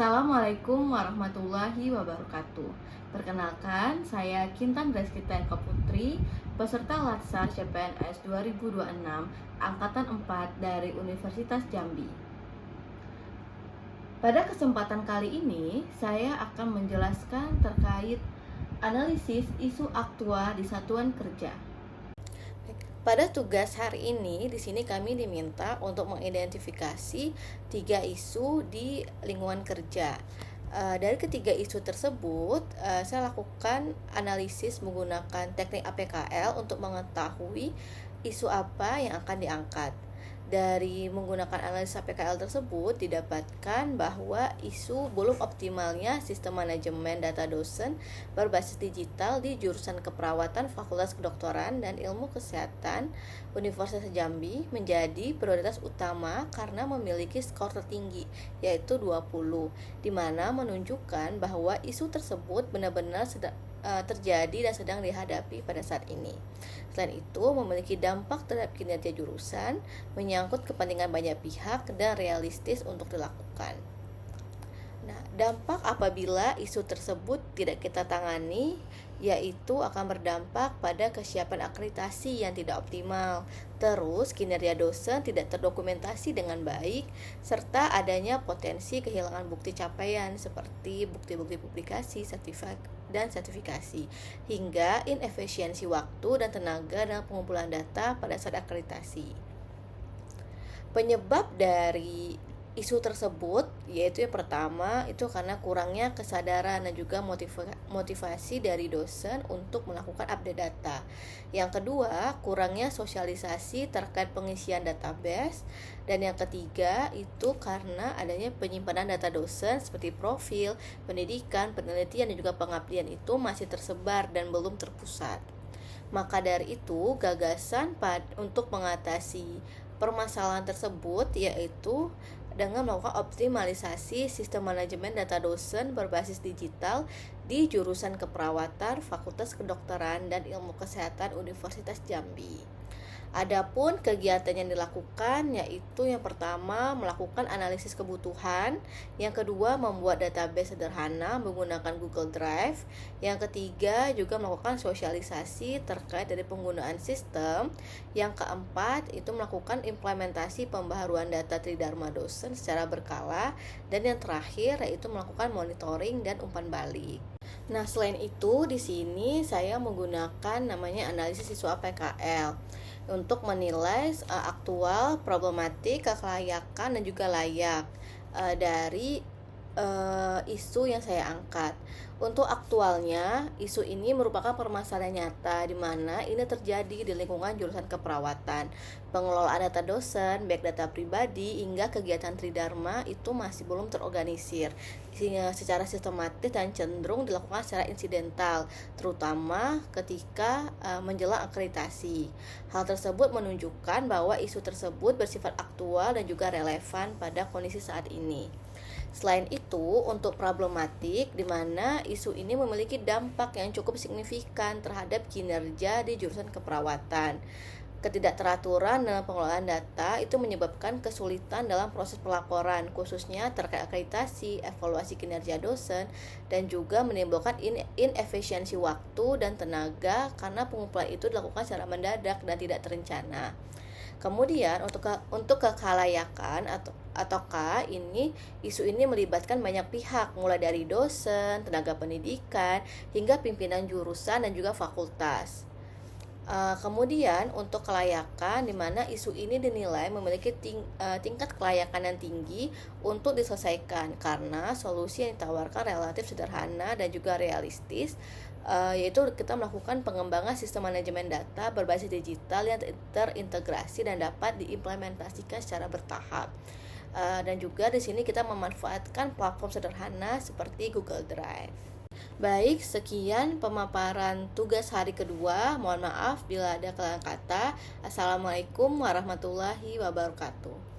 Assalamualaikum warahmatullahi wabarakatuh. Perkenalkan, saya Kintan Graskita Eka Putri, peserta Latsar CPNS 2026 Angkatan 4 dari Universitas Jambi. Pada kesempatan kali ini, saya akan menjelaskan terkait analisis isu aktual di satuan kerja. Pada tugas hari ini, di sini kami diminta untuk mengidentifikasi 3 isu di lingkungan kerja. Dari ketiga isu tersebut, saya lakukan analisis menggunakan teknik APKL untuk mengetahui isu apa yang akan diangkat. Dari menggunakan analisis APKL tersebut didapatkan bahwa isu belum optimalnya sistem manajemen data dosen berbasis digital di jurusan keperawatan Fakultas Kedokteran dan Ilmu Kesehatan Universitas Jambi menjadi prioritas utama karena memiliki skor tertinggi yaitu 20, di mana menunjukkan bahwa isu tersebut benar-benar terjadi dan sedang dihadapi pada saat ini. Selain itu, memiliki dampak terhadap kinerja jurusan, menyangkut kepentingan banyak pihak dan realistis untuk dilakukan. Nah, dampak apabila isu tersebut tidak kita tangani yaitu akan berdampak pada kesiapan akreditasi yang tidak optimal. Terus, kinerja dosen tidak terdokumentasi dengan baik serta adanya potensi kehilangan bukti capaian seperti bukti-bukti publikasi, sertifikasi hingga inefisiensi waktu dan tenaga dalam pengumpulan data pada saat akreditasi. Penyebab dari isu tersebut yaitu yang pertama itu karena kurangnya kesadaran dan juga motivasi dari dosen untuk melakukan update data. Yang kedua, kurangnya sosialisasi terkait pengisian database. Dan yang ketiga itu karena adanya penyimpanan data dosen seperti profil, pendidikan, penelitian dan juga pengabdian itu masih tersebar dan belum terpusat. Maka dari itu, gagasan untuk mengatasi permasalahan tersebut yaitu dengan melakukan optimalisasi sistem manajemen data dosen berbasis digital di jurusan keperawatan Fakultas Kedokteran dan Ilmu Kesehatan Universitas Jambi. Adapun kegiatan yang dilakukan yaitu yang pertama melakukan analisis kebutuhan, yang kedua membuat database sederhana menggunakan Google Drive, yang ketiga juga melakukan sosialisasi terkait dari penggunaan sistem, yang keempat itu melakukan implementasi pembaharuan data tridharma dosen secara berkala, dan yang terakhir yaitu melakukan monitoring dan umpan balik. Nah, selain itu di sini saya menggunakan namanya analisis isu APKL untuk menilai aktual, problematik, kelayakan dan juga layak dari isu yang saya angkat. Untuk aktualnya, isu ini merupakan permasalahan nyata di mana ini terjadi di lingkungan jurusan keperawatan. Pengelolaan data dosen, baik data pribadi hingga kegiatan tridharma itu masih belum terorganisir secara sistematis dan cenderung dilakukan secara insidental, terutama ketika menjelang akreditasi. Hal tersebut menunjukkan bahwa isu tersebut bersifat aktual dan juga relevan pada kondisi saat ini. Selain itu, untuk problematik di mana isu ini memiliki dampak yang cukup signifikan terhadap kinerja di jurusan keperawatan. Ketidakteraturan dalam pengelolaan data itu menyebabkan kesulitan dalam proses pelaporan, khususnya terkait akreditasi, evaluasi kinerja dosen, dan juga menimbulkan inefisiensi waktu dan tenaga karena pengumpulan itu dilakukan secara mendadak dan tidak terencana. Kemudian untuk kekalayakan ataukah ini isu ini melibatkan banyak pihak mulai dari dosen, tenaga pendidikan hingga pimpinan jurusan dan juga fakultas. Kemudian untuk kelayakan di mana isu ini dinilai memiliki tingkat kelayakan yang tinggi untuk diselesaikan karena solusi yang ditawarkan relatif sederhana dan juga realistis, yaitu kita melakukan pengembangan sistem manajemen data berbasis digital yang terintegrasi dan dapat diimplementasikan secara bertahap. Dan juga di sini kita memanfaatkan platform sederhana seperti Google Drive. Baik, sekian pemaparan tugas hari kedua. Mohon maaf bila ada kesalahan kata. Assalamualaikum warahmatullahi wabarakatuh.